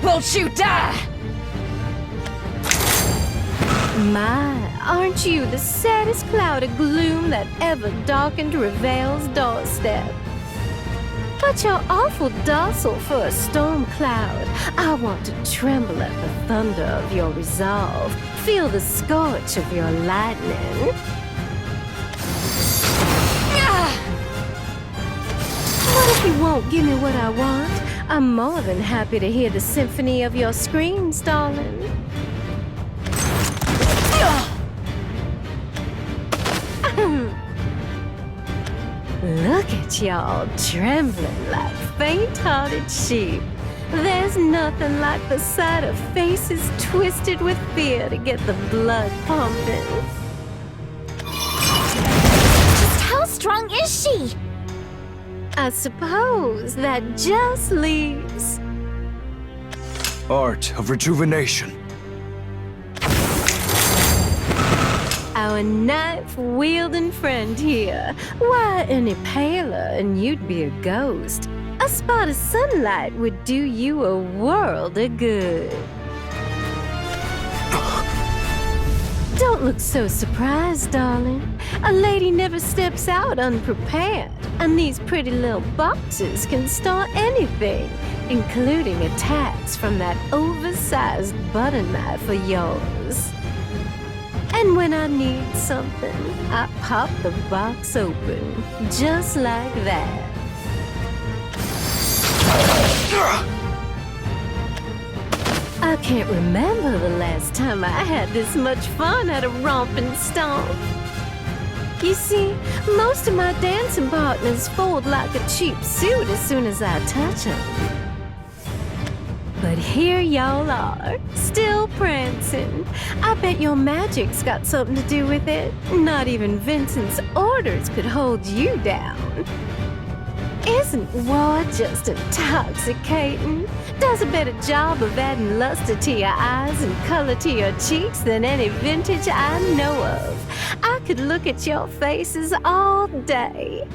Won't you die? My, aren't you the saddest cloud of gloom that ever darkened Revel's doorstep? But you're awful docile for a storm cloud. I want to tremble at the thunder of your resolve, feel the scorch of your lightning. What if you won't give me what I want? I'm more than happy to hear the symphony of your screams, darling. Look at y'all trembling like faint-hearted sheep. There's nothing like the sight of faces twisted with fear to get the blood pumping. Just how strong is she? I suppose that just leaves Art of rejuvenation. our knife-wielding friend here. Why, any paler and you'd be a ghost. A spot of sunlight would do you a world of good. Don't look so surprised, darling. A lady never steps out unprepared, and these pretty little boxes can store anything, including attacks from that oversized butter knife of yours. And when I need something, I pop the box open, just like that. I can't remember the last time I had this much fun at a romping stomp. You see, most of my dancing partners fold like a cheap suit as soon as I touch them. But here y'all are, still prancing. I bet your magic's got something to do with it. Not even Vincent's orders could hold you down. Isn't war just intoxicating? Does a better job of adding luster to your eyes and color to your cheeks than any vintage I know of. I could look at your faces all day.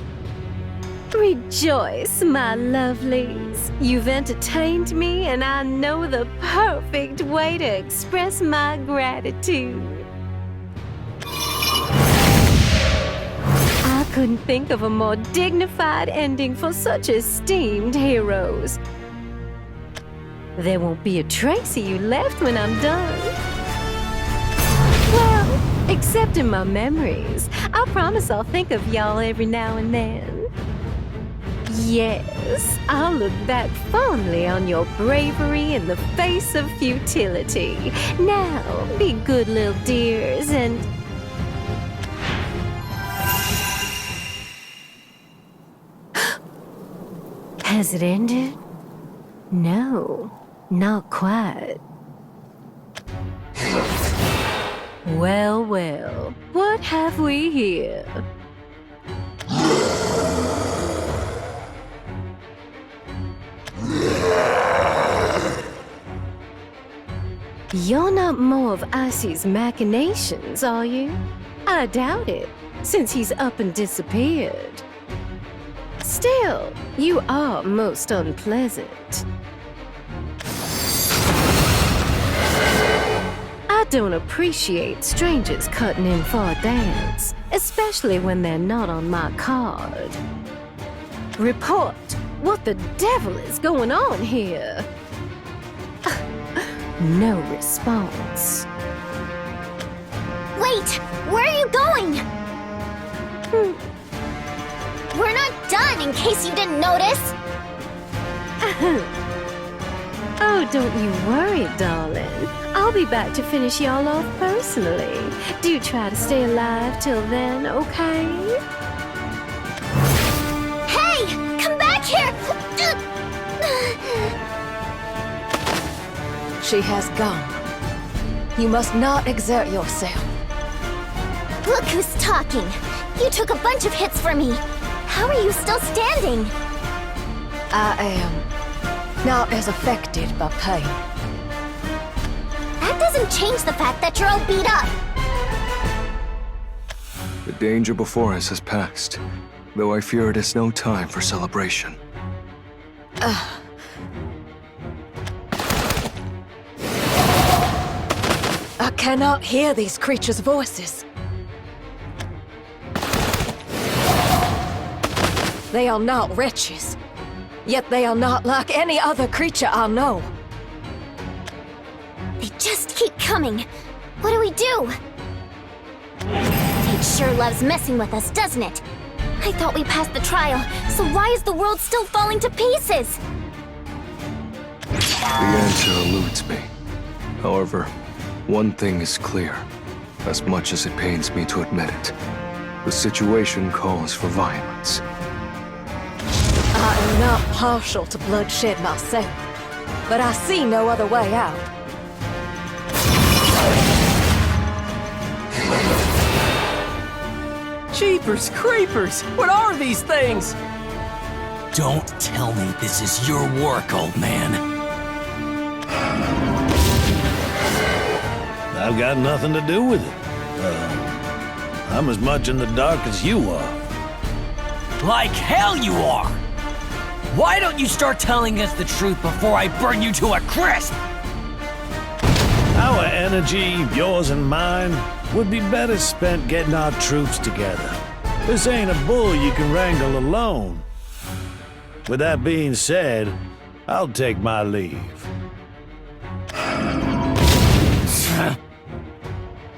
Rejoice, my lovelies. You've entertained me, and I know the perfect way to express my gratitude. I couldn't think of a more dignified ending for such esteemed heroes. There won't be a trace of you left when I'm done. Well, except in my memories. I promise I'll think of y'all every now and then. Yes, I'll look back fondly on your bravery in the face of futility. Now, be good little dears and... Has it ended? No, not quite. Well, well, what have we here? You're not more of Icy's machinations, are you? I doubt it, since he's up and disappeared. Still, you are most unpleasant. I don't appreciate strangers cutting in for a dance, especially when they're not on my card. Report! What the devil is going on here? No response. Wait! Where are you going? We're not done, in case you didn't notice. Oh, don't you worry, darling. I'll be back to finish y'all off personally. Do try to stay alive till then, okay? Hey! Come back here! She has gone. You must not exert yourself. Look who's talking. You took a bunch of hits from me. How are you still standing? I am not as affected by pain. That doesn't change the fact that you're all beat up. The danger before us has passed, though I fear it is no time for celebration. cannot hear these creatures' voices. They are not wretches, yet they are not like any other creature I know. They just keep coming. What do we do? It sure loves messing with us, doesn't it? I thought we passed the trial, so why is the world still falling to pieces? The answer eludes me. However, one thing is clear, as much as it pains me to admit it. The situation calls for violence. I am not partial to bloodshed myself, but I see no other way out. Jeepers creepers! What are these things? Don't tell me this is your work, old man. I've got nothing to do with it. I'm as much in the dark as you are. Like hell you are! Why don't you start telling us the truth before I burn you to a crisp? Our energy, yours and mine, would be better spent getting our troops together. This ain't a bull you can wrangle alone. With that being said, I'll take my leave.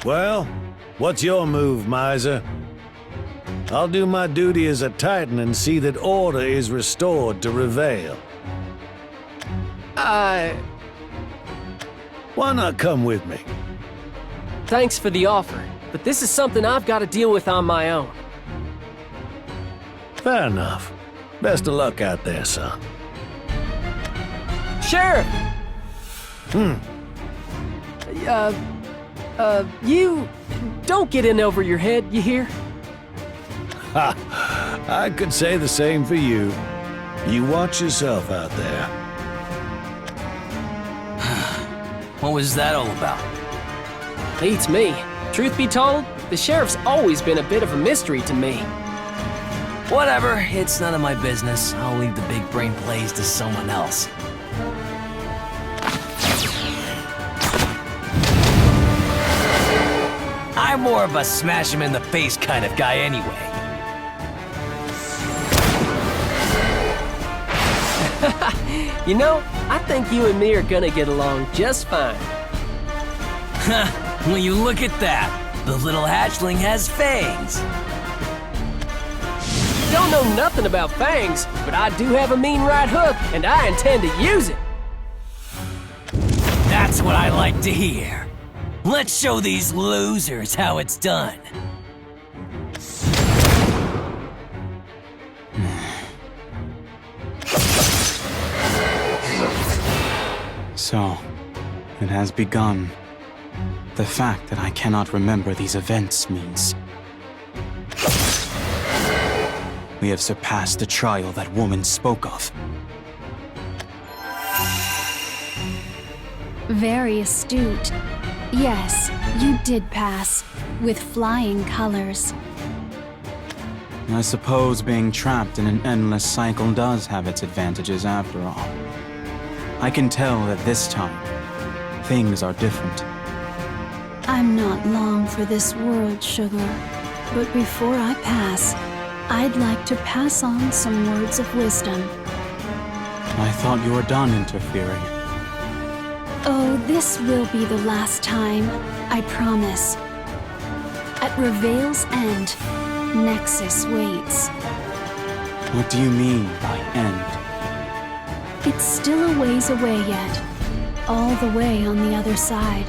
Well, what's your move, miser? I'll do my duty as a Titan and see that order is restored to Reveil. Why not come with me? Thanks for the offer, but this is something I've got to deal with on my own. Fair enough. Best of luck out there, son. Sheriff! You don't get in over your head, you hear? Ha! I could say the same for you. You watch yourself out there. What was that all about? Beats me. Truth be told, the sheriff's always been a bit of a mystery to me. Whatever, it's none of my business. I'll leave the big brain plays to someone else. I'm more of a smash him in the face kind of guy anyway. You know, I think you and me are gonna get along just fine. When you look at that, the little hatchling has fangs. Don't know nothing about fangs, but I do have a mean right hook, and I intend to use it. That's what I like to hear. Let's show these losers how it's done. So, it has begun. The fact that I cannot remember these events means we have surpassed the trial that woman spoke of. Very astute. Yes, you did pass, with flying colors. I suppose being trapped in an endless cycle does have its advantages after all. I can tell that this time, things are different. I'm not long for this world, Sugar. But before I pass, I'd like to pass on some words of wisdom. I thought you were done interfering. Oh, this will be the last time, I promise. At Reveil's end, Nexus waits. What do you mean by end? It's still a ways away yet. All the way on the other side.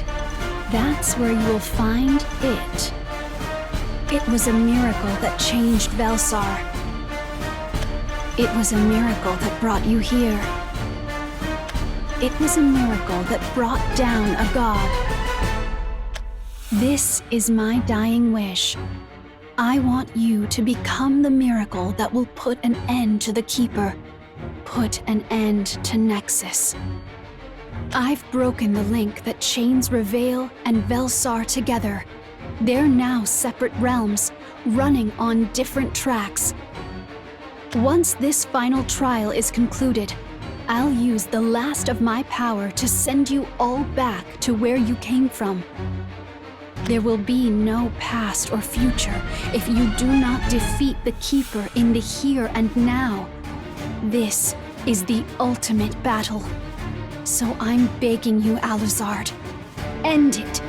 That's where you will find it. It was a miracle that changed Velsar. It was a miracle that brought you here. It was a miracle that brought down a god. This is my dying wish. I want you to become the miracle that will put an end to the Keeper. Put an end to Nexus. I've broken the link that chains Reveil and Velsar together. They're now separate realms, running on different tracks. Once this final trial is concluded, I'll use the last of my power to send you all back to where you came from. There will be no past or future if you do not defeat the Keeper in the here and now. This is the ultimate battle. So I'm begging you, Alucard, end it.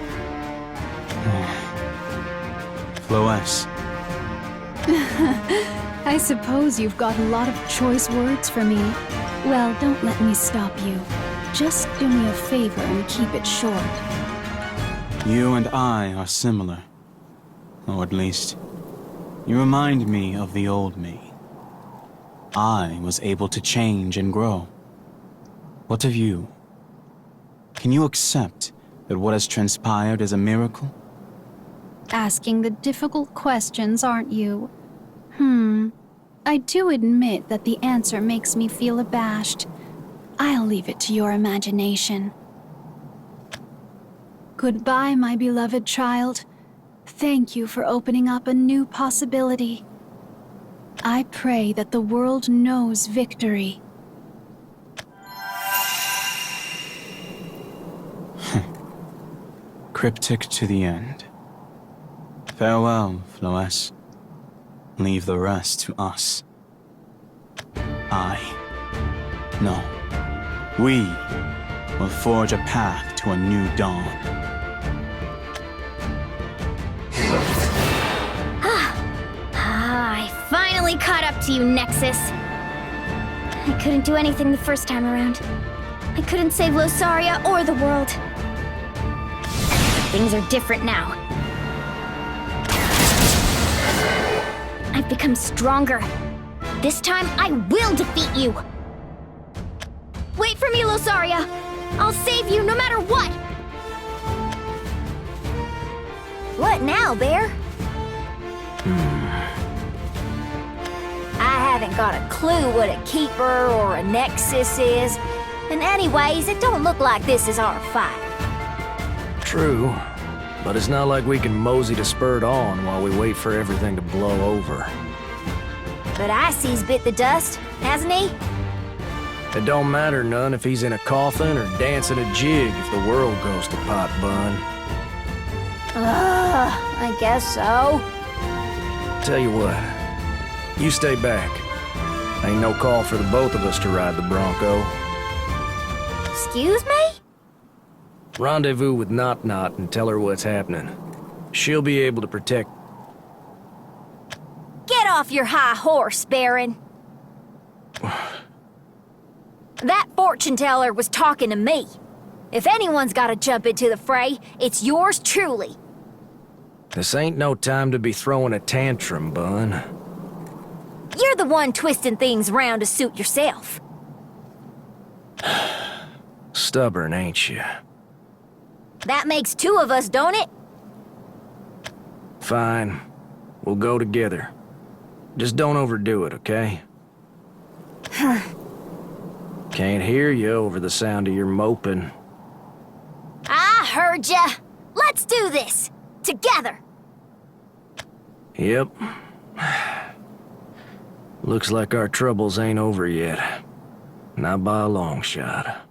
Floes, I suppose you've got a lot of choice words for me. Well, don't let me stop you. Just do me a favor and keep it short. you and I are similar. Or at least, you remind me of the old me. I was able to change and grow. What of you? Can you accept that what has transpired is a miracle? Asking the difficult questions, aren't you? I do admit that the answer makes me feel abashed. I'll leave it to your imagination. Goodbye, my beloved child. Thank you for opening up a new possibility. I pray that the world knows victory. Cryptic to the end. Farewell, Floes. Leave the rest to us. No. We will forge a path to a new dawn. I finally caught up to you, Nexus. I couldn't do anything the first time around. I couldn't save Losaria or the world. Things are different now. I've become stronger. This time, I will defeat you! Wait for me, Losaria! I'll save you no matter what! What now, Bear? I haven't got a clue what a Keeper or a Nexus is. And anyways, it don't look like this is our fight. True, but it's not like we can mosey to spurt on while we wait for everything to blow over. But Icy's bit the dust, hasn't he? It don't matter none if he's in a coffin or dancing a jig if the world goes to pot bun. I guess so. Tell you what, you stay back. Ain't no call for the both of us to ride the Bronco. Excuse me? Rendezvous with Not Not and tell her what's happening. She'll be able to protect. Get off your high horse, Baron. That fortune teller was talking to me. If anyone's gotta jump into the fray, it's yours truly. This ain't no time to be throwing a tantrum, Bun. You're the one twisting things around to suit yourself. Stubborn, ain't you? That makes two of us, don't it? Fine. We'll go together. Just don't overdo it, okay? Can't hear you over the sound of your moping. I heard ya. Let's do this. Together. Yep. Looks like our troubles ain't over yet. Not by a long shot.